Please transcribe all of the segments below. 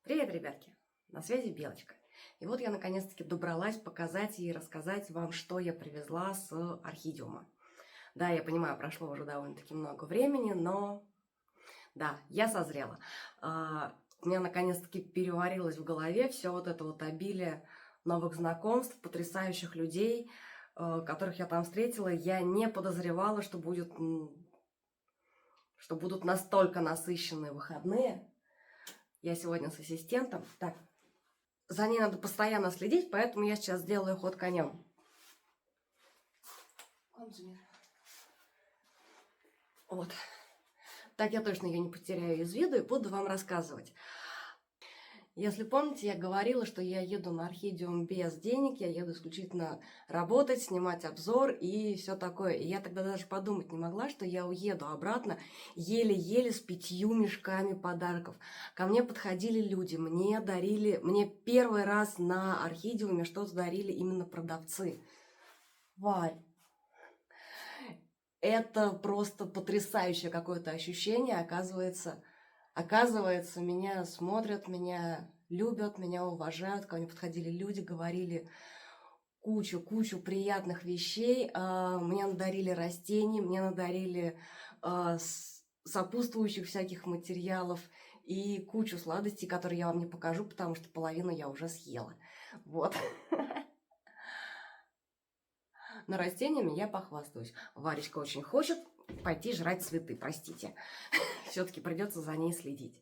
Привет, ребятки! На связи Белочка. И вот я наконец-таки добралась показать и рассказать вам, что я привезла с Орхидиума. Да, я понимаю, прошло уже довольно-таки много времени, но да, я созрела. У меня наконец-таки переварилось в голове все вот это вот обилие новых знакомств, потрясающих людей, которых я там встретила. Я не подозревала, что будут настолько насыщенные выходные. Я сегодня с ассистентом. Так, за ней надо постоянно следить, поэтому я сейчас сделаю ход конем. Вот. Так я точно ее не потеряю из виду и буду вам рассказывать. Если помните, я говорила, что я еду на Орхидиум без денег, я еду исключительно работать, снимать обзор и все такое. И я тогда даже подумать не могла, что я уеду обратно еле-еле с 5 мешками подарков. Ко мне подходили люди, мне первый раз на Орхидиуме что-то дарили именно продавцы. Варь, это просто потрясающее какое-то ощущение, оказывается, меня смотрят, меня любят, меня уважают. Ко мне подходили люди, говорили кучу приятных вещей. Мне надарили растений, мне надарили сопутствующих всяких материалов и кучу сладостей, которые я вам не покажу, потому что половину я уже съела. Вот. Но растениями я похвастаюсь. Варечка очень хочет пойти жрать цветы, простите. Все-таки придется за ней следить.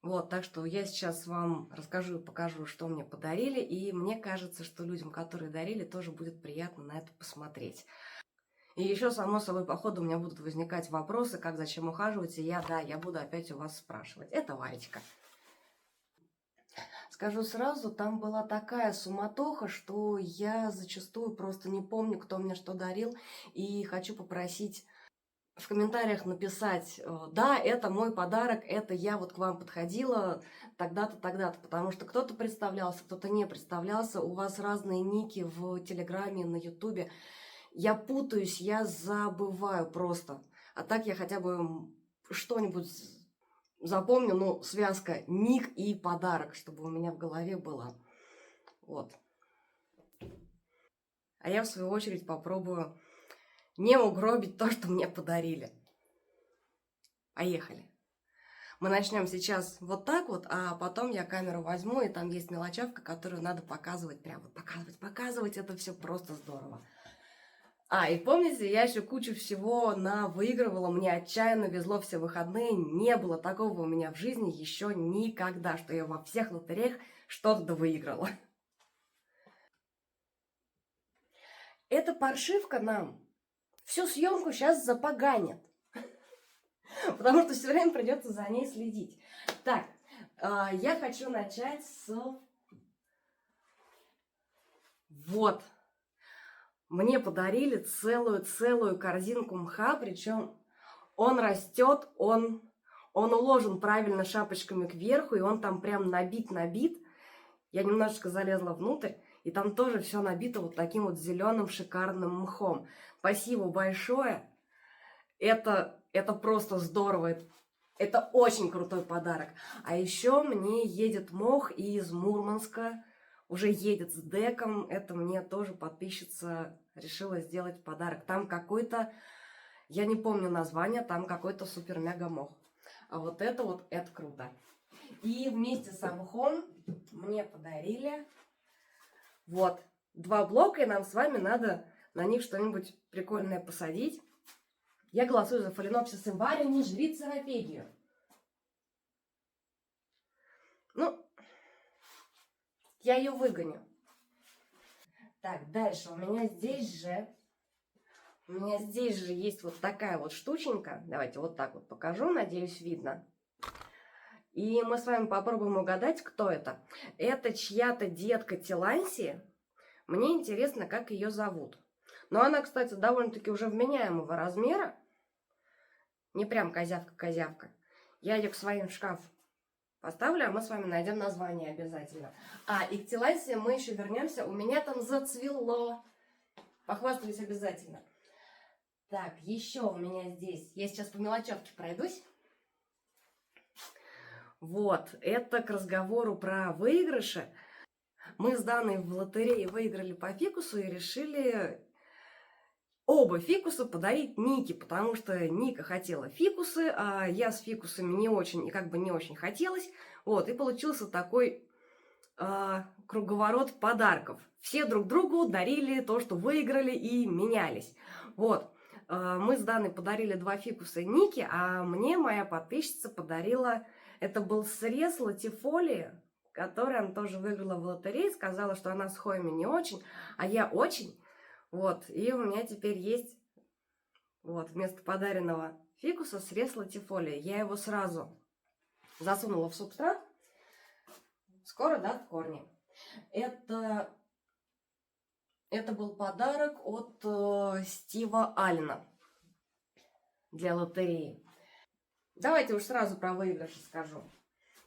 Вот, так что я сейчас вам расскажу и покажу, что мне подарили. И мне кажется, что людям, которые дарили, тоже будет приятно на это посмотреть. И еще, само собой, по ходу у меня будут возникать вопросы, как, зачем ухаживать. И я буду опять у вас спрашивать. Это Варечка. Скажу сразу, там была такая суматоха, что я зачастую просто не помню, кто мне что дарил. И хочу попросить в комментариях написать: да, это мой подарок, это я вот к вам подходила тогда-то, тогда-то. Потому что кто-то представлялся, кто-то не представлялся. У вас разные ники в Телеграме, на Ютубе. Я путаюсь, я забываю просто. А так я хотя бы что-нибудь запомню, ну, связка ник и подарок, чтобы у меня в голове было. Вот. А я, в свою очередь, попробую не угробить то, что мне подарили. Поехали. Мы начнем сейчас вот так вот, а потом я камеру возьму, и там есть мелочевка, которую надо показывать. Прям вот показывать. Это все просто здорово. И помните, я еще кучу всего выигрывала, мне отчаянно везло все выходные, не было такого у меня в жизни еще никогда, что я во всех лотереях что-то выиграла. Эта паршивка нам всю съемку сейчас запоганит, потому что все время придется за ней следить. Так, я хочу начать с... Вот. Мне подарили целую корзинку мха, причем он растет, он уложен правильно шапочками кверху, и он там прям набит. Я немножечко залезла внутрь, и там тоже все набито вот таким вот зеленым шикарным мхом. Спасибо большое. Это просто здорово. Это очень крутой подарок. А еще мне едет мох из Мурманска. Уже едет с деком. Это мне тоже подписчица решила сделать подарок. Там какой-то, я не помню название, там какой-то супер-мега мох. А вот это круто. И вместе с мхом мне подарили вот 2 блока, и нам с вами надо на них что-нибудь прикольное посадить. Я голосую за фаленопсис имбария, не жри церопегию. Ну, я ее выгоню. Так, дальше у меня здесь же есть вот такая вот штученька. Давайте вот так вот покажу, надеюсь, видно. И мы с вами попробуем угадать, кто это. Это чья-то детка Тиланси. Мне интересно, как ее зовут. Но она, кстати, довольно-таки уже вменяемого размера. Не прям козявка. Я ее к своим в шкаф поставлю, а мы с вами найдем название обязательно. И к Тиланси мы еще вернемся. У меня там зацвело. Похвастаюсь обязательно. Так, еще у меня здесь... Я сейчас по мелочевке пройдусь. Вот, это к разговору про выигрыши. Мы с Даной в лотерее выиграли по фикусу и решили оба фикуса подарить Нике, потому что Ника хотела фикусы, а я с фикусами не очень и как бы не очень хотелось. Вот, и получился такой круговорот подарков. Все друг другу дарили то, что выиграли, и менялись. Вот, мы с Даной подарили 2 фикуса Нике, а мне моя подписчица подарила, это был срез латифолии, который она тоже выиграла в лотерее, сказала, что она с хойми не очень, а я очень. Вот, и у меня теперь есть вот вместо подаренного фикуса срез латифолии. Я его сразу засунула в субстрат. Скоро даст корни. Это был подарок от Стива Аллена для лотереи. Давайте уж сразу про выигрыши скажу.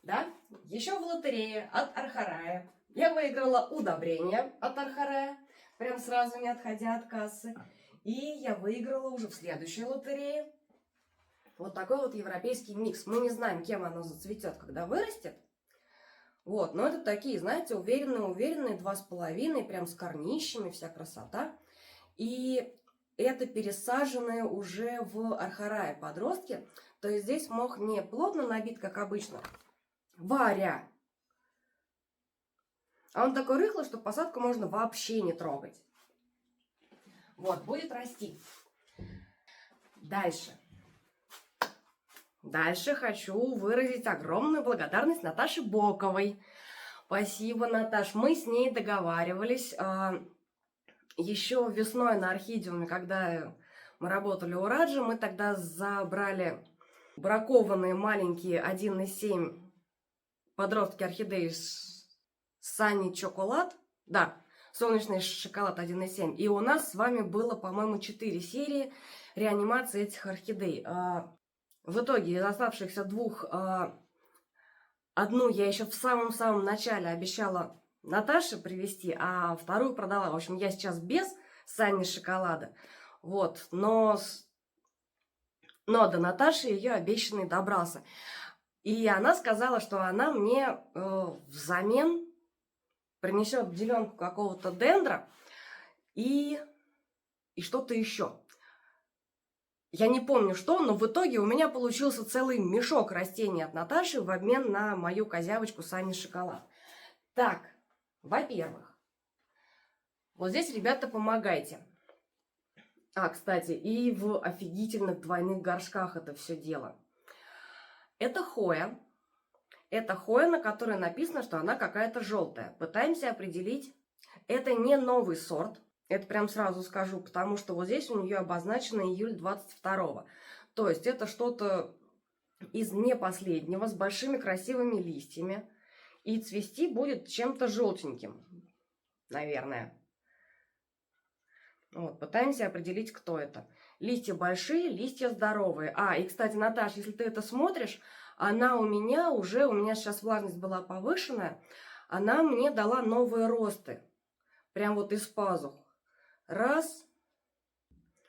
Да? Еще в лотерее от Архарая я выиграла удобрение от Архарая, прям сразу не отходя от кассы. И я выиграла уже в следующей лотерее вот такой вот европейский микс. Мы не знаем, кем оно зацветет, когда вырастет. Вот, но это такие, знаете, уверенные 2,5, прям с корнищами, вся красота. И это пересаженные уже в Архарае подростки. То есть здесь мох не плотно набит, как обычно, варя. А он такой рыхлый, что посадку можно вообще не трогать. Вот, будет расти. Дальше хочу выразить огромную благодарность Наташе Боковой. Спасибо, Наташ. Мы с ней договаривались еще весной на орхидеуме, когда мы работали у Раджи, мы тогда забрали бракованные маленькие 1,7 подростки орхидеи Sunny Chocolate. Да, солнечный шоколад 1,7. И у нас с вами было, по-моему, 4 серии реанимации этих орхидей. В итоге из оставшихся 2, одну я еще в самом-самом начале обещала Наташе привезти, а вторую продала. В общем, я сейчас без Сани шоколада. Вот, но до Наташи ее обещанный добрался. И она сказала, что она мне взамен принесет деленку какого-то дендра и что-то еще. Я не помню что, но в итоге у меня получился целый мешок растений от Наташи в обмен на мою козявочку Сани шоколад. Так, во-первых, вот здесь, ребята, помогайте. Кстати, и в офигительных двойных горшках это все дело. Это хоя. Это хоя, на которой написано, что она какая-то желтая. Пытаемся определить. Это не новый сорт. Это прям сразу скажу, потому что вот здесь у нее обозначено июль 22-го. То есть это что-то из не последнего, с большими красивыми листьями. И цвести будет чем-то желтеньким, наверное. Вот, пытаемся определить, кто это. Листья большие, листья здоровые. И, кстати, Наташа, если ты это смотришь, она у меня сейчас влажность была повышенная, она мне дала новые росты. Прям вот из пазух. Раз.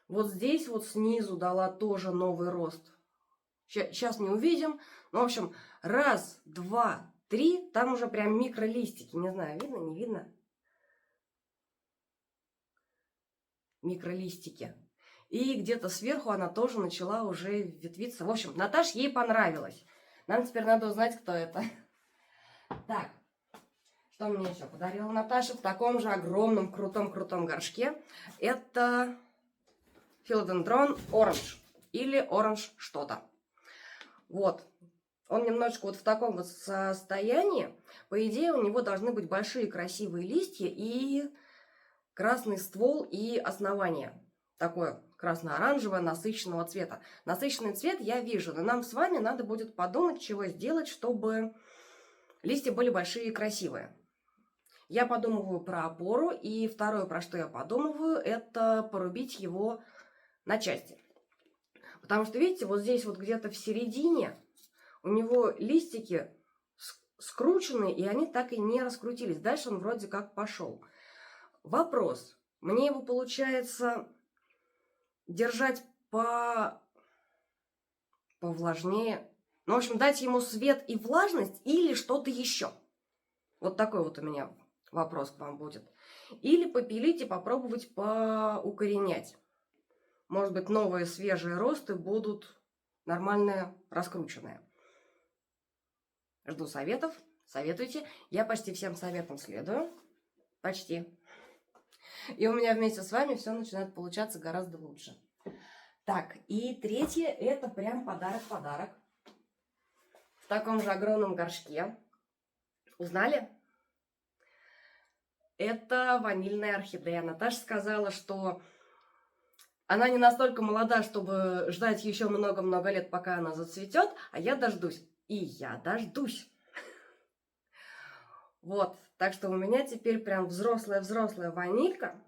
Вот здесь вот снизу дала тоже новый рост. Сейчас не увидим. Ну, в общем, 1, 2, 3. Там уже прям микролистики. Не знаю, видно, не видно? Микролистики. И где-то сверху она тоже начала уже ветвиться. В общем, Наташ, ей понравилось. Нам теперь надо узнать, кто это. Так. Что мне еще подарила Наташа в таком же огромном, крутом горшке? Это филодендрон оранж. Или оранж что-то. Вот. Он немножечко вот в таком вот состоянии. По идее, у него должны быть большие красивые листья и красный ствол и основание. Такое красно-оранжевое, насыщенного цвета. Насыщенный цвет я вижу, но нам с вами надо будет подумать, чего сделать, чтобы листья были большие и красивые. Я подумываю про опору, и второе, про что я подумываю, это порубить его на части. Потому что, видите, вот здесь вот где-то в середине у него листики скручены, и они так и не раскрутились. Дальше он вроде как пошел. Вопрос. Мне его получается держать повлажнее. Ну, в общем, дать ему свет и влажность или что-то еще. Вот такой вот у меня вопрос к вам будет. Или попилить и попробовать поукоренять. Может быть, новые свежие росты будут нормальные, раскрученные. Жду советов. Советуйте. Я почти всем советам следую. Почти. И у меня вместе с вами все начинает получаться гораздо лучше. Так, и третье, это прям подарок-подарок. В таком же огромном горшке. Узнали? Это ванильная орхидея. Наташа сказала, что она не настолько молода, чтобы ждать еще много-много лет, пока она зацветет, а я дождусь. И я дождусь. Вот, так что у меня теперь прям взрослая ванилька.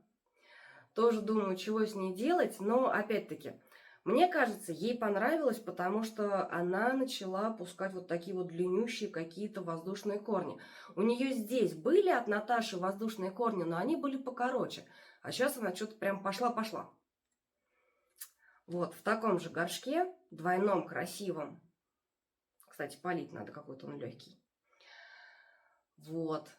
Тоже думаю, чего с ней делать, но опять-таки, мне кажется, ей понравилось, потому что она начала пускать вот такие вот длиннющие какие-то воздушные корни. У нее здесь были от Наташи воздушные корни, но они были покороче. А сейчас она что-то прям пошла. Вот, в таком же горшке, двойном, красивом. Кстати, полить надо, какой-то он легкий. Вот.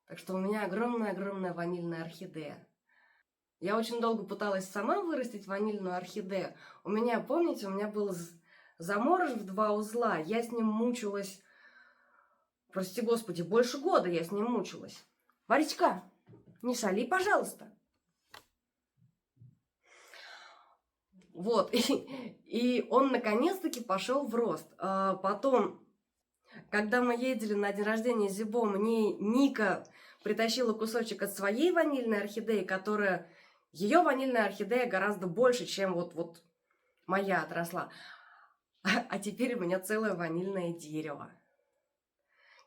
Так что у меня огромная ванильная орхидея. Я очень долго пыталась сама вырастить ванильную орхидею. У меня, помните, у меня был заморож в 2 узла. Я с ним мучилась, прости господи, больше года я с ним мучилась. Варечка, не шали, пожалуйста. Вот, и он наконец-таки пошел в рост. Потом, когда мы ездили на день рождения Зибо, мне Ника притащила кусочек от своей ванильной орхидеи, которая... Ее ванильная орхидея гораздо больше, чем вот моя отросла. А теперь у меня целое ванильное дерево.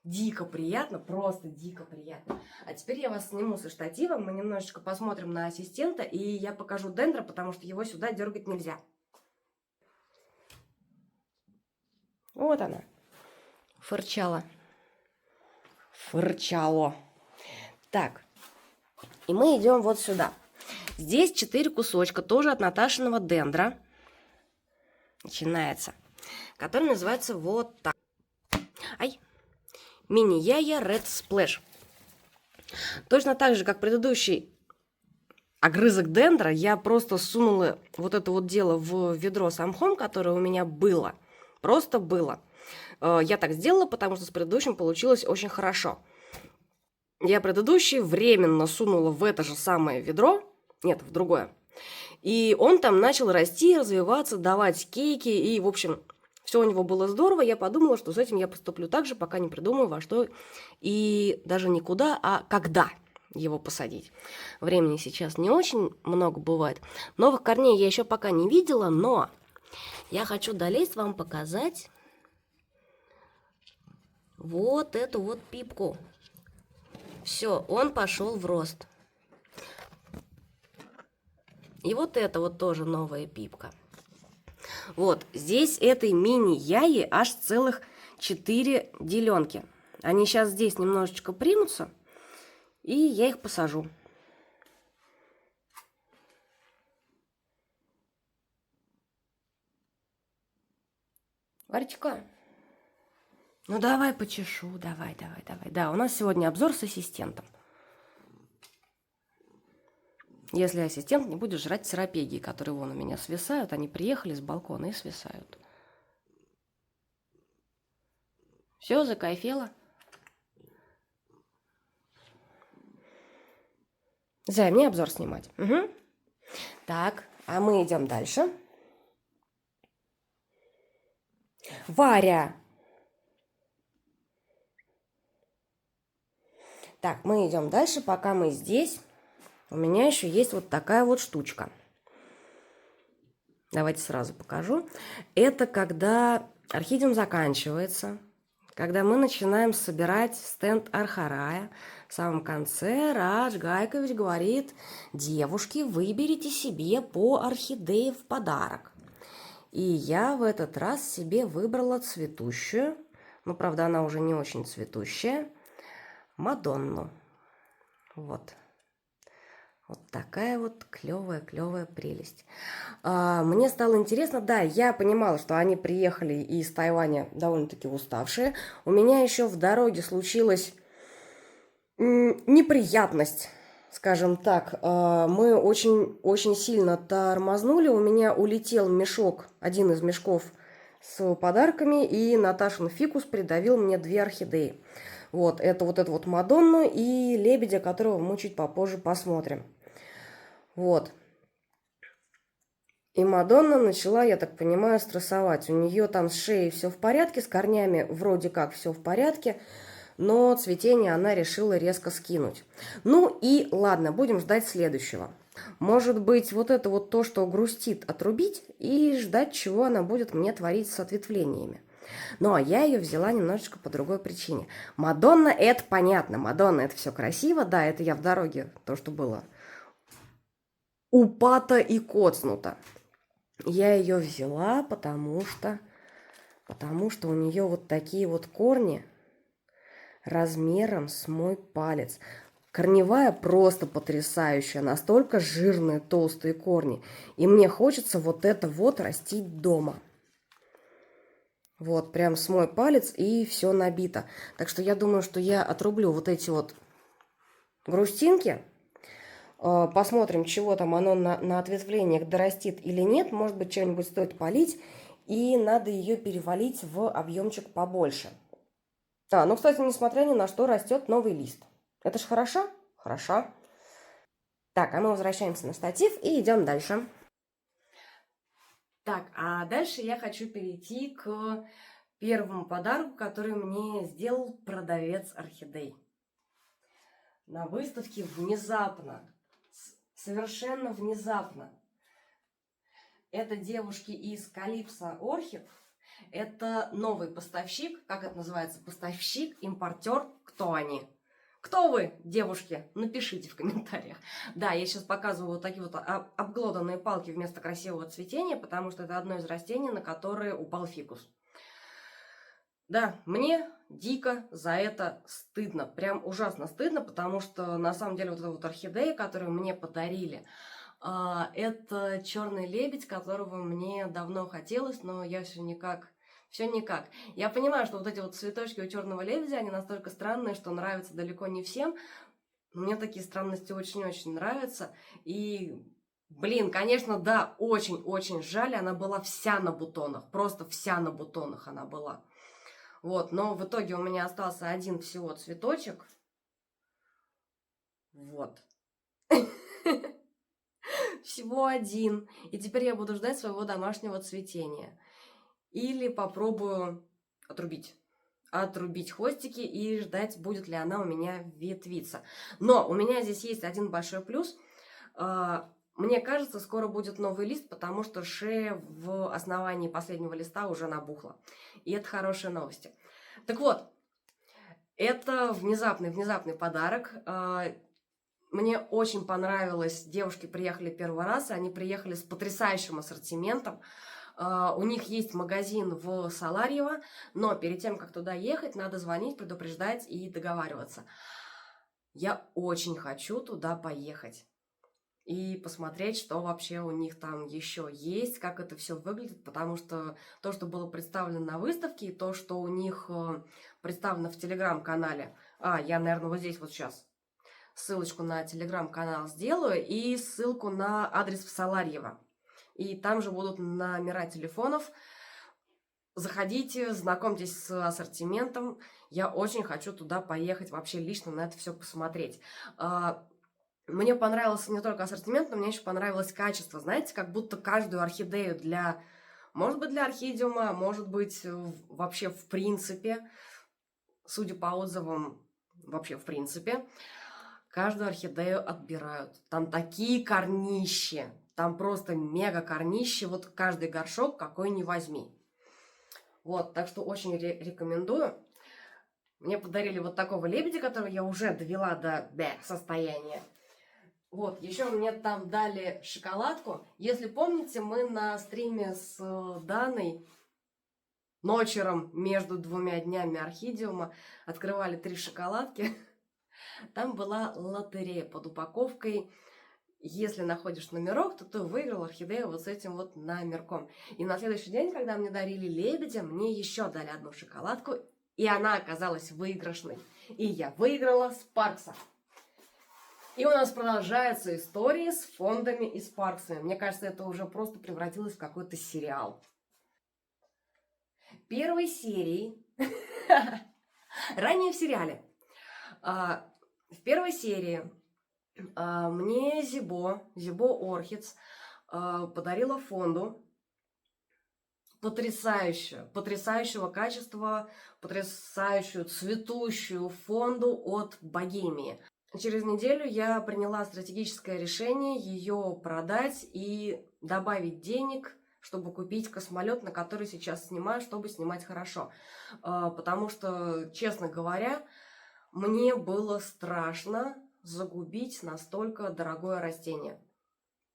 Дико приятно, просто дико приятно. А теперь я вас сниму со штатива, мы немножечко посмотрим на ассистента, и я покажу дендра, потому что его сюда дергать нельзя. Вот она. Фырчала. Фырчало. Так, и мы идем вот сюда. Здесь 4 кусочка, тоже от Наташиного дендра. Начинается. Который называется вот так. Ай. Мини-яя Red Splash. Точно так же, как предыдущий огрызок дендра, я просто сунула вот это вот дело в ведро с мхом, которое у меня было. Просто было. Я так сделала, потому что с предыдущим получилось очень хорошо. Я предыдущий временно сунула в это же самое ведро. Нет, в другое. И он там начал расти, развиваться, давать кейки. И, в общем, все у него было здорово. Я подумала, что с этим я поступлю так же, пока не придумаю, во что и даже не куда, а когда его посадить. Времени сейчас не очень много бывает. Новых корней я еще пока не видела, но я хочу долезть вам показать вот эту вот пипку. Все, он пошел в рост. И вот это вот тоже новая пипка. Вот, здесь этой мини-яи аж целых 4 деленки. Они сейчас здесь немножечко примутся, и я их посажу. Варечка, ну давай почешу, давай. Да, у нас сегодня обзор с ассистентом. Если ассистент не будет жрать серапегии, которые вон у меня свисают, они приехали с балкона и свисают. Все, закайфела? Зай, мне обзор снимать. Угу. Так, а мы идем дальше. Варя. Так, мы идем дальше, пока мы здесь. У меня еще есть вот такая вот штучка. Давайте сразу покажу. Это когда орхидеум заканчивается, когда мы начинаем собирать стенд Архарая. В самом конце Радж Гайкович говорит: девушки, выберите себе по орхидее в подарок. И я в этот раз себе выбрала цветущую, но, правда, она уже не очень цветущая, Мадонну. Вот. Вот такая вот клевая прелесть. Мне стало интересно, да, я понимала, что они приехали из Тайваня довольно-таки уставшие. У меня еще в дороге случилась неприятность, скажем так. Мы очень сильно тормознули. У меня улетел мешок, один из мешков с подарками, и Наташин фикус придавил мне 2 орхидеи. Вот эту вот Мадонну и лебедя, которого мы чуть попозже посмотрим. Вот. И Мадонна начала, я так понимаю, стрессовать. У нее там с шеей все в порядке, с корнями вроде как все в порядке, но цветение она решила резко скинуть. Ну и ладно, будем ждать следующего. Может быть, вот это вот то, что грустит, отрубить и ждать, чего она будет мне творить с ответвлениями. Ну, а я ее взяла немножечко по другой причине. Мадонна, это понятно, Мадонна, это все красиво, да, это я в дороге, то, что было упато и коцнуто. Я ее взяла, потому что у нее вот такие вот корни размером с мой палец. Корневая просто потрясающая, настолько жирные толстые корни. И мне хочется вот это вот растить дома. Вот, прям с мой палец, и все набито. Так что я думаю, что я отрублю вот эти вот грустинки. Посмотрим, чего там оно на ответвлениях дорастит или нет. Может быть, что-нибудь стоит полить. И надо ее перевалить в объемчик побольше. Ну, кстати, несмотря ни на что, растет новый лист. Это ж хорошо? Хорошо. Так, а мы возвращаемся на штатив и идем дальше. Так, а дальше я хочу перейти к первому подарку, который мне сделал продавец орхидей. На выставке внезапно, совершенно внезапно. Это девушки из Calypso Orchid. Это новый поставщик, как это называется, поставщик, импортер, кто они? Кто вы, девушки? Напишите в комментариях. Да, я сейчас показываю вот такие вот обглоданные палки вместо красивого цветения, потому что это одно из растений, на которое упал фикус. Да, мне дико за это стыдно, прям ужасно стыдно, потому что на самом деле вот эта вот орхидея, которую мне подарили, это черный лебедь, которого мне давно хотелось, но я все никак. Я понимаю, что вот эти вот цветочки у черного лебедя, они настолько странные, что нравятся далеко не всем. Мне такие странности очень-очень нравятся. И, блин, конечно, да, очень-очень жаль, она была вся на бутонах, просто вся на бутонах она была. Вот, но в итоге у меня остался один всего цветочек. Вот. Всего один. И теперь я буду ждать своего домашнего цветения. Или попробую отрубить хвостики и ждать, будет ли она у меня ветвиться. Но у меня здесь есть один большой плюс. Мне кажется, скоро будет новый лист, потому что шея в основании последнего листа уже набухла. И это хорошие новости. Так вот, это внезапный подарок. Мне очень понравилось. Девушки приехали первый раз, и они приехали с потрясающим ассортиментом. У них есть магазин в Саларьево, но перед тем, как туда ехать, надо звонить, предупреждать и договариваться. Я очень хочу туда поехать и посмотреть, что вообще у них там еще есть, как это все выглядит, потому что то, что было представлено на выставке, и то, что у них представлено в телеграм-канале, я, наверное, вот здесь вот сейчас ссылочку на телеграм-канал сделаю и ссылку на адрес в Саларьево. И там же будут номера телефонов. Заходите, знакомьтесь с ассортиментом. Я очень хочу туда поехать, вообще лично на это все посмотреть. Мне понравился не только ассортимент, но мне еще понравилось качество. Знаете, как будто каждую орхидею может быть, для орхидиума, может быть, вообще в принципе, судя по отзывам, вообще в принципе, каждую орхидею отбирают. Там такие корнищи, там просто мега корнищи. Вот каждый горшок какой ни возьми. Вот, так что очень рекомендую. Мне подарили вот такого лебедя, которого я уже довела до состояния. Вот, еще мне там дали шоколадку. Если помните, мы на стриме с Даной ночером между 2 днями орхидиума открывали 3 шоколадки. Там была лотерея под упаковкой если находишь номерок, то ты выиграл орхидею вот с этим вот номерком. И на следующий день, когда мне дарили лебедя, мне еще дали одну шоколадку, и она оказалась выигрышной. И я выиграла Спаркса. И у нас продолжаются истории с фондами и Спарксами. Мне кажется, это уже просто превратилось в какой-то сериал. Первой серии, ранее в сериале, в первой серии мне Зибо Орхидс подарила фонду потрясающего качества, потрясающую цветущую фонду от Богемии. Через неделю я приняла стратегическое решение ее продать и добавить денег, чтобы купить космолет, на который сейчас снимаю, чтобы снимать хорошо. Потому что, честно говоря, мне было страшно загубить настолько дорогое растение.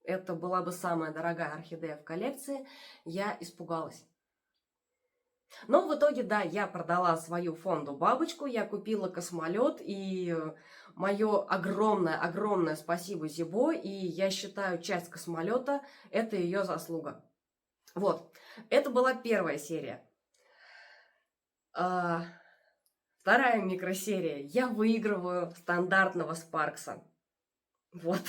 Это была бы самая дорогая орхидея в коллекции. Я испугалась. Но в итоге, да, я продала свою фонду бабочку, я купила космолет, и мое огромное спасибо Зибо, и я считаю, часть космолета – это ее заслуга. Вот, это была первая серия. Вторая микросерия. Я выигрываю стандартного Спаркса. Вот.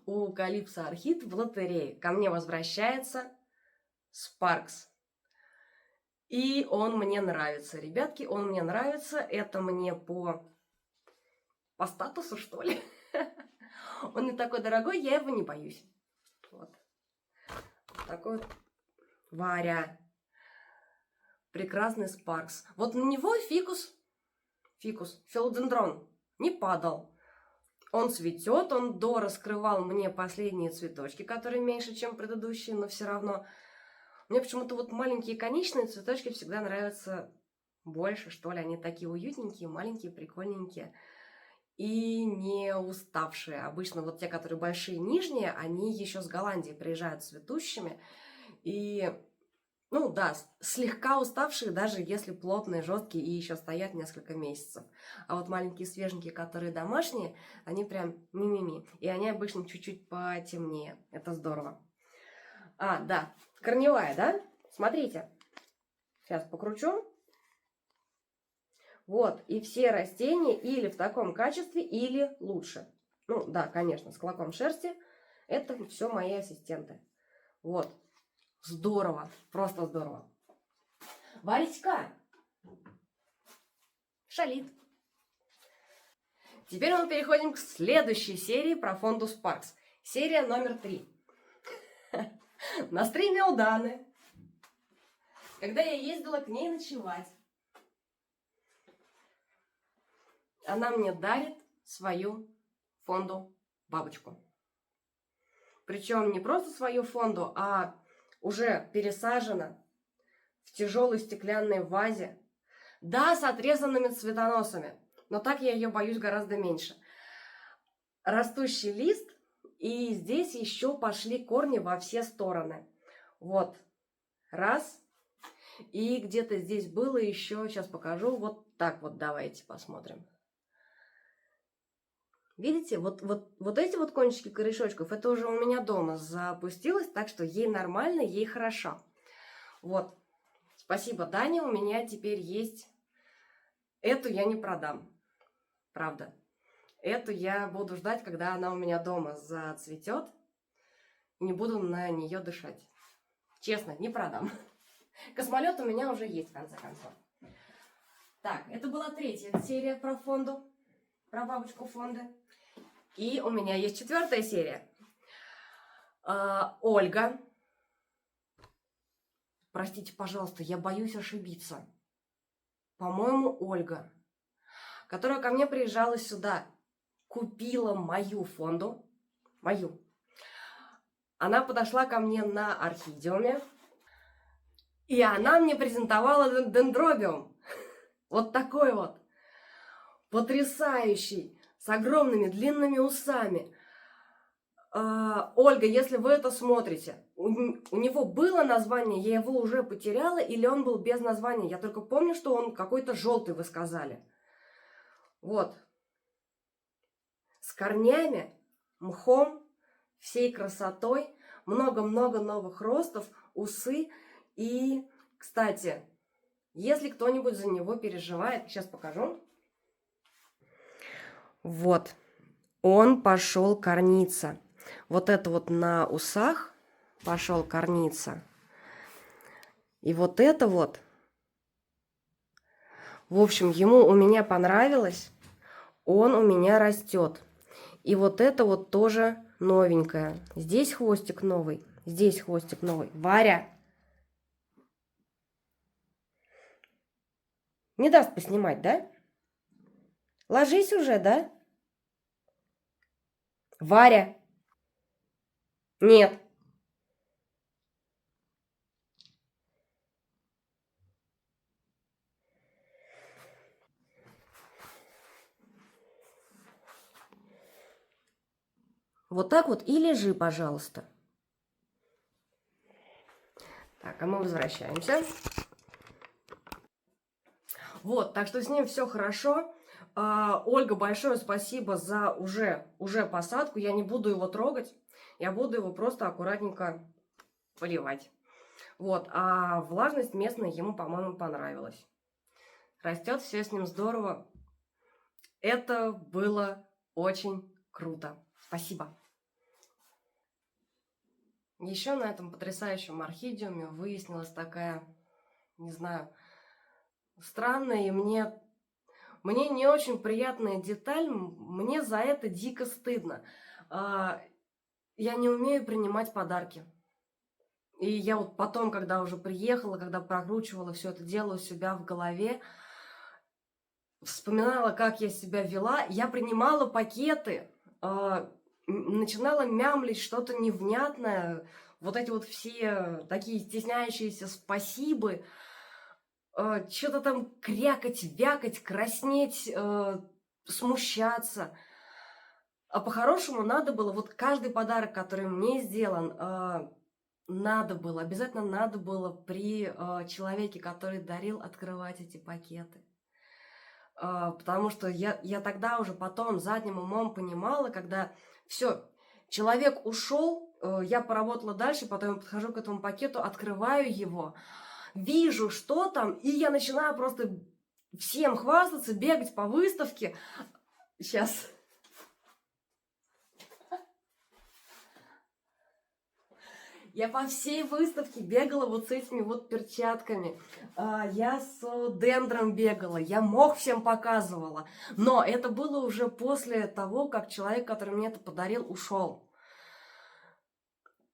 У Калипсо Орхид в лотерее ко мне возвращается Спаркс. И он мне нравится, ребятки, он мне нравится. Это мне по статусу, что ли. Он не такой дорогой, я его не боюсь. Вот. Такой вот Варя. Прекрасный Спаркс. Вот на него фикус, филодендрон, не падал. Он цветет, он дораскрывал мне последние цветочки, которые меньше, чем предыдущие, но все равно. Мне почему-то вот маленькие конечные цветочки всегда нравятся больше, что ли. Они такие уютненькие, маленькие, прикольненькие и не уставшие. Обычно вот те, которые большие, нижние, они еще с Голландии приезжают цветущими. И, ну да, слегка уставшие, даже если плотные, жесткие и еще стоят несколько месяцев. А вот маленькие свеженькие, которые домашние, они прям ми-ми-ми. И они обычно чуть-чуть потемнее. Это здорово. Да, корневая, да? Смотрите. Сейчас покручу. Вот, и все растения или в таком качестве, или лучше. Ну, да, конечно, с клоком шерсти. Это все мои ассистенты. Вот. Здорово, просто здорово. Варечка шалит. Теперь мы переходим к следующей серии про фондус Спаркс. Серия номер 3. На стриме у Даны, когда я ездила к ней ночевать, она мне дарит свою фонду бабочку. Причем не просто свою фонду, а уже пересажена в тяжелой стеклянной вазе. Да, с отрезанными цветоносами, но так я ее боюсь гораздо меньше. Растущий лист, и здесь еще пошли корни во все стороны. Вот, раз. И где-то здесь было еще, сейчас покажу, вот так вот давайте посмотрим. Видите, вот эти вот кончики корешочков, это уже у меня дома запустилось, так что ей нормально, ей хорошо. Вот, спасибо, Даня, у меня теперь есть. Эту я не продам, правда. Эту я буду ждать, когда она у меня дома зацветет. Не буду на нее дышать. Честно, не продам. Космолет у меня уже есть, в конце концов. Так, это была третья серия про фонду, про бабочку фонды. И у меня есть четвертая серия. Ольга. Простите, пожалуйста, я боюсь ошибиться. По-моему, Ольга, которая ко мне приезжала сюда, купила мою фонду. Мою. Она подошла ко мне на орхидеуме. И она мне презентовала дендробиум. Вот такой вот. Потрясающий. С огромными длинными усами. Ольга, если вы это смотрите, у него было название, я его уже потеряла, или он был без названия? Я только помню, что он какой-то желтый, вы сказали. Вот. С корнями. мхом, всей красотой, много-много новых ростов, усы. И, кстати, если кто-нибудь за него переживает, сейчас покажу. Вот, он пошел корниться. Вот это вот на усах пошел корниться. И вот это вот, в общем, ему у меня понравилось, он у меня растет. И вот это вот тоже новенькое. Здесь хвостик новый, здесь хвостик новый. Варя не даст поснимать, да? Ложись уже, да? Варя. Нет. Вот так вот и лежи, пожалуйста. Так, а мы возвращаемся. Вот, так что с ним все хорошо. Ольга, большое спасибо за уже посадку. Я не буду его трогать. Я буду его просто аккуратненько поливать. Вот, а влажность местная ему, по-моему, понравилась. Растет все с ним здорово. Это было очень круто. Спасибо. Еще на этом потрясающем орхидеуме выяснилась такая, не знаю, странная и мне не очень приятная деталь. Мне за это дико стыдно. Я не умею принимать подарки. И я вот потом, когда уже приехала, когда прокручивала все это дело у себя в голове, вспоминала, как я себя вела. Я принимала пакеты, начинала мямлить что-то невнятное. Вот эти вот все такие стесняющиеся спасибо. Что-то там крякать, вякать, краснеть, смущаться. А по-хорошему надо было, вот каждый подарок, который мне сделан, обязательно надо было при человеке, который дарил, открывать эти пакеты. Потому что я тогда уже потом задним умом понимала, когда все, человек ушел, я поработала дальше, потом я подхожу к этому пакету, открываю его, вижу, что там, и я начинаю просто всем хвастаться, бегать по выставке. Сейчас. Я по всей выставке бегала вот с этими вот перчатками. Я с дендром бегала, я мох всем показывала. Но это было уже после того, как человек, который мне это подарил, ушел.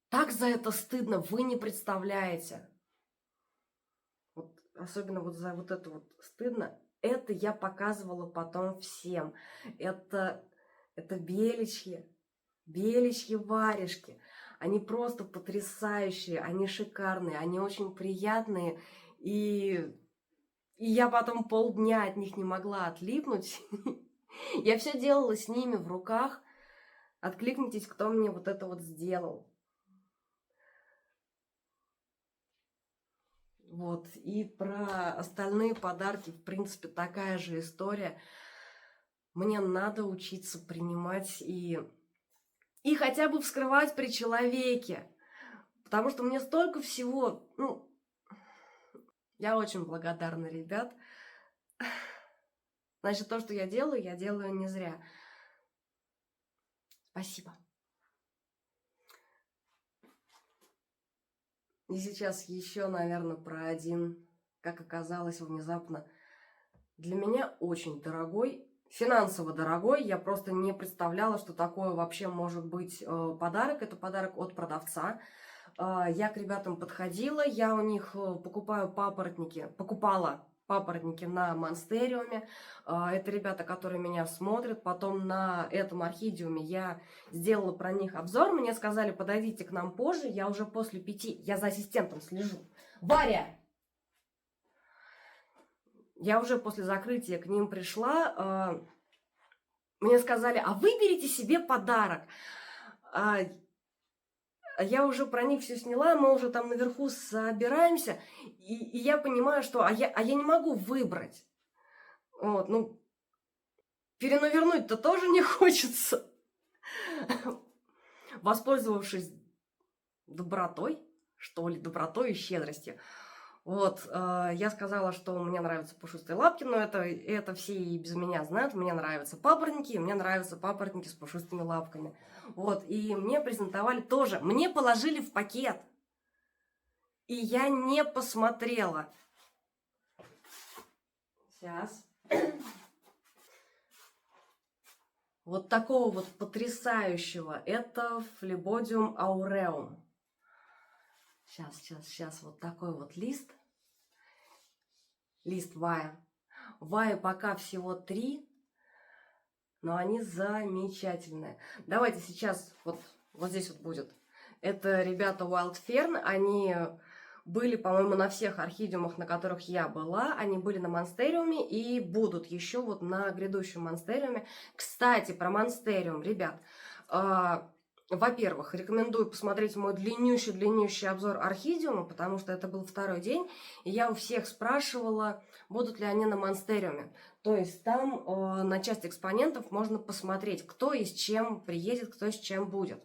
Так за это стыдно, вы не представляете. Вот, особенно вот за вот это вот стыдно. Это я показывала потом всем. Это беличьи варежки. Они просто потрясающие, они шикарные, они очень приятные. И я потом полдня от них не могла отлипнуть. Я все делала с ними в руках. Откликнитесь, кто мне вот это вот сделал. Вот. И про остальные подарки, в принципе, такая же история. Мне надо учиться принимать и хотя бы вскрывать при человеке. Потому что мне столько всего... Я очень благодарна, ребят. Значит, то, что я делаю не зря. Спасибо. И сейчас еще, наверное, про один, как оказалось внезапно, для меня очень дорогой, финансово дорогой. Я просто не представляла, что такое вообще может быть подарок. Это подарок от продавца. Я к ребятам подходила, я у них покупала папоротники на Монстериуме. Это ребята, которые меня смотрят. Потом на этом орхидеуме я сделала про них обзор. Мне сказали, подойдите к нам позже. Я уже после 5, я за ассистентом слежу. Варя! Я уже после закрытия к ним пришла. Мне сказали, а выберите себе подарок. Я уже про них все сняла, мы уже там наверху собираемся, и я понимаю, что я не могу выбрать. Вот, перенавернуть-то тоже не хочется. воспользовавшись добротой, что ли, добротой и щедростью. Вот, я сказала, что мне нравятся пушистые лапки, но это все и без меня знают. Мне нравятся папоротники, и мне нравятся папоротники с пушистыми лапками. Вот, и мне презентовали тоже. Мне положили в пакет. И я не посмотрела. Сейчас. Вот такого вот потрясающего. Это Флебодиум ауреум. Сейчас. Вот такой вот лист. Лист вая. Вая пока всего 3, но они замечательные. Давайте сейчас, вот здесь вот будет. Это ребята Wild Fern. Они были, по-моему, на всех орхидеумах, на которых я была. Они были на Монстериуме и будут еще вот на грядущем Монстериуме. Кстати, про Монстериум, ребят. Во-первых, рекомендую посмотреть мой длиннющий обзор орхидеума, потому что это был 2-й день, и я у всех спрашивала, будут ли они на Монстериуме. То есть там на часть экспонентов можно посмотреть, кто и с чем приедет, кто с чем будет.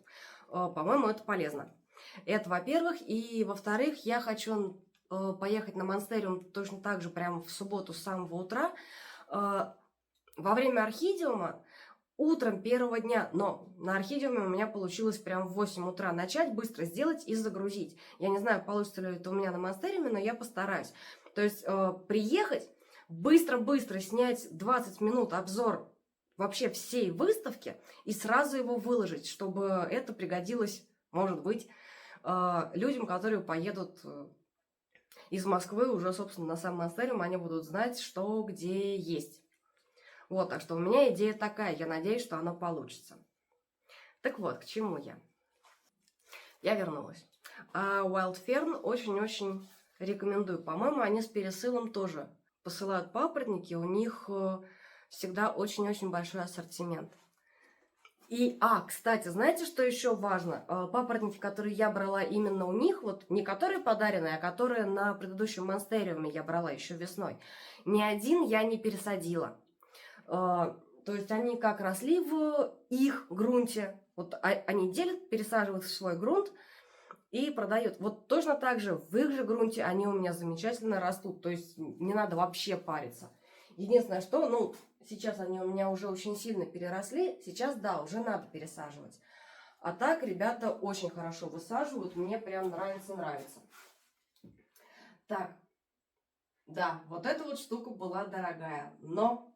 По-моему, это полезно. Это, во-первых. И, во-вторых, я хочу поехать на Монстериум точно так же прямо в субботу с самого утра. Во время орхидеума, утром первого дня, но на орхидеуме у меня получилось прям в 8 утра начать, быстро сделать и загрузить. Я не знаю, получится ли это у меня на Монстериуме, но я постараюсь. То есть приехать, быстро-быстро снять 20 минут обзор вообще всей выставки и сразу его выложить, чтобы это пригодилось, может быть, людям, которые поедут из Москвы уже, собственно, на сам Монстериум, они будут знать, что где есть. Вот, так что у меня идея такая, я надеюсь, что она получится. Так вот, к чему я? Я вернулась. А Wild Fern очень-очень рекомендую. По-моему, они с пересылом тоже посылают папоротники, у них всегда очень-очень большой ассортимент. И, кстати, знаете, что еще важно? Папоротники, которые я брала именно у них, вот не которые подаренные, а которые на предыдущем Монстериуме я брала еще весной, ни один я не пересадила. То есть они как росли в их грунте, вот они делят, пересаживают в свой грунт и продают. Вот точно так же в их же грунте они у меня замечательно растут, то есть не надо вообще париться. Единственное, что, ну, сейчас они у меня уже очень сильно переросли, сейчас, да, уже надо пересаживать. А так ребята очень хорошо высаживают, мне прям нравится. Так, да, вот эта вот штука была дорогая, но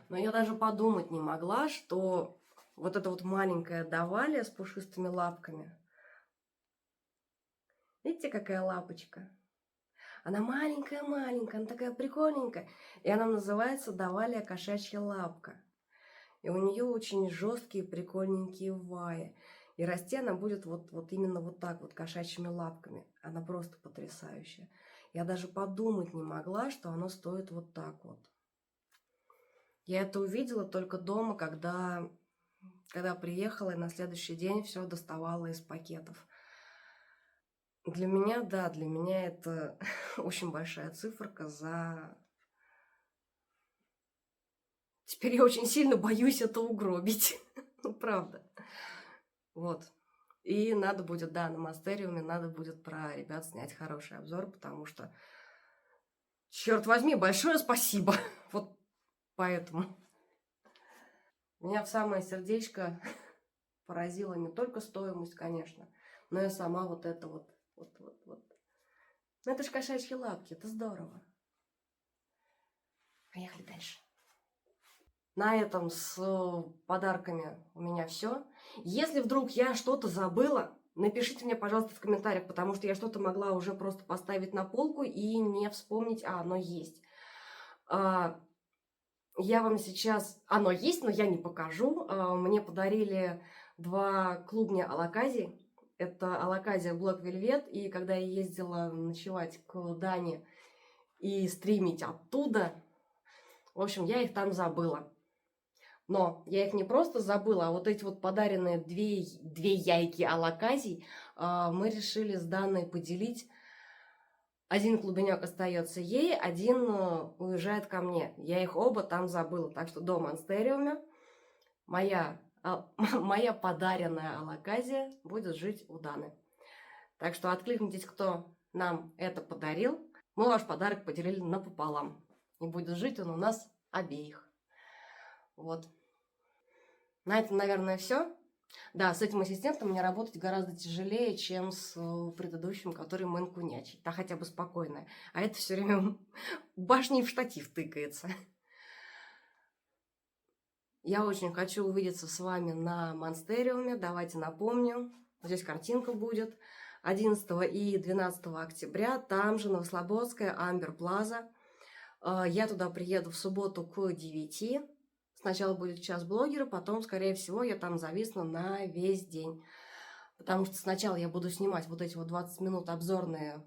я даже подумать не могла, что вот эта вот маленькая давалия с пушистыми лапками. Видите, какая лапочка? Она маленькая-маленькая, она такая прикольненькая. И она называется давалия кошачья лапка. И у нее очень жесткие, прикольненькие ваи. И расти она будет вот именно вот так вот, кошачьими лапками. Она просто потрясающая. Я даже подумать не могла, что она стоит вот так вот. Я это увидела только дома, когда приехала и на следующий день все доставала из пакетов. Для меня, да, для меня это очень большая циферка за... Теперь я очень сильно боюсь это угробить. Ну, правда. Вот. И надо будет, да, на Монстериуме надо будет про ребят снять хороший обзор, потому что, черт возьми, большое спасибо. Вот поэтому. Меня в самое сердечко поразила не только стоимость, конечно, но и сама вот эта вот. Ну, это ж кошачьи лапки, это здорово. Поехали дальше. На этом с подарками у меня все. Если вдруг я что-то забыла, напишите мне, пожалуйста, в комментариях, потому что я что-то могла уже просто поставить на полку и не вспомнить, оно есть. Я вам сейчас... Оно есть, но я не покажу. Мне подарили 2 клубня алаказии. Это алаказия Black Velvet. И когда я ездила ночевать к Дане и стримить оттуда, в общем, я их там забыла. Но я их не просто забыла, а вот эти вот подаренные две яйки алаказий мы решили с Даной поделить. Один клубенек остается ей, один уезжает ко мне. Я их оба там забыла. Так что до Монстериума моя подаренная алаказия будет жить у Даны. Так что откликнитесь, кто нам это подарил. Мы ваш подарок поделили напополам. И будет жить он у нас обеих. Вот. На этом, наверное, все. Да, с этим ассистентом мне работать гораздо тяжелее, чем с предыдущим, который мэнкунячий. Та хотя бы спокойная. А это все время башней в штатив тыкается. Я очень хочу увидеться с вами на Монстериуме. Давайте напомню. Здесь картинка будет. 11 и 12 октября. Там же Новослободская Амбер Плаза. Я туда приеду в субботу к 9. Сначала будет час блогера, потом, скорее всего, я там зависну на весь день. Потому что сначала я буду снимать вот эти вот 20 минут обзорные,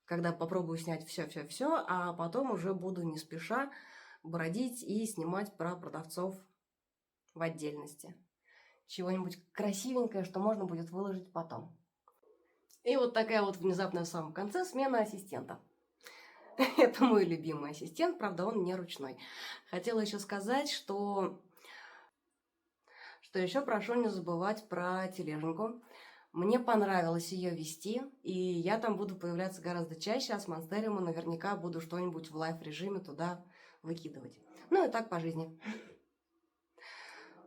когда попробую снять все-все-все, а потом уже буду не спеша бродить и снимать про продавцов в отдельности. Чего-нибудь красивенькое, что можно будет выложить потом. И вот такая вот внезапная в самом конце смена ассистента. Это мой любимый ассистент, правда, он не ручной. Хотела еще сказать, что еще прошу не забывать про тележеньку. Мне понравилось ее вести, и я там буду появляться гораздо чаще, а с Монстериума наверняка буду что-нибудь в лайв-режиме туда выкидывать. Ну и так по жизни.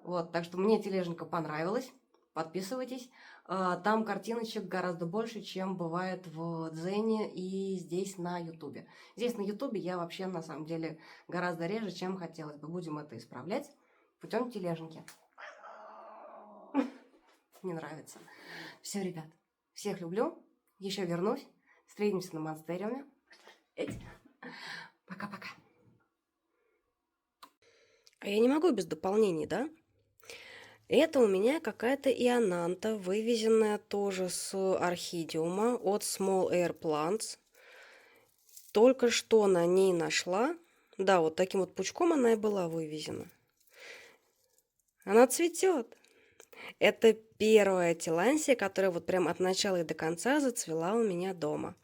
Вот, так что мне тележенька понравилась. Подписывайтесь. Там картиночек гораздо больше, чем бывает в Дзене и здесь на Ютубе. Здесь на Ютубе я вообще на самом деле гораздо реже, чем хотелось бы. Будем это исправлять путем тележеньки. Не нравится. Все, ребят, всех люблю. Еще вернусь. Встретимся на Монстериуме. Пока-пока. А я не могу без дополнений, да? Это у меня какая-то ионанта, вывезенная тоже с орхидиума от Small Air Plants. Только что на ней нашла. Да, вот таким вот пучком она и была вывезена. Она цветет. Это первая тилансия, которая вот прям от начала и до конца зацвела у меня дома.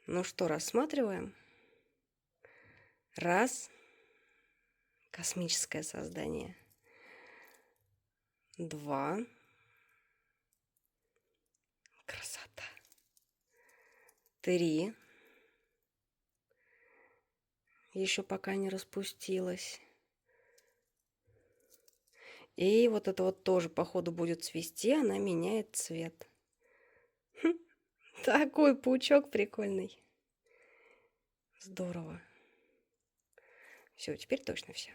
Ну что, рассматриваем. Раз. Космическое создание. 2. Красота. 3. Еще пока не распустилась. И вот это вот тоже, походу, будет цвести, она меняет цвет. Такой паучок прикольный. Здорово. Все, теперь точно все.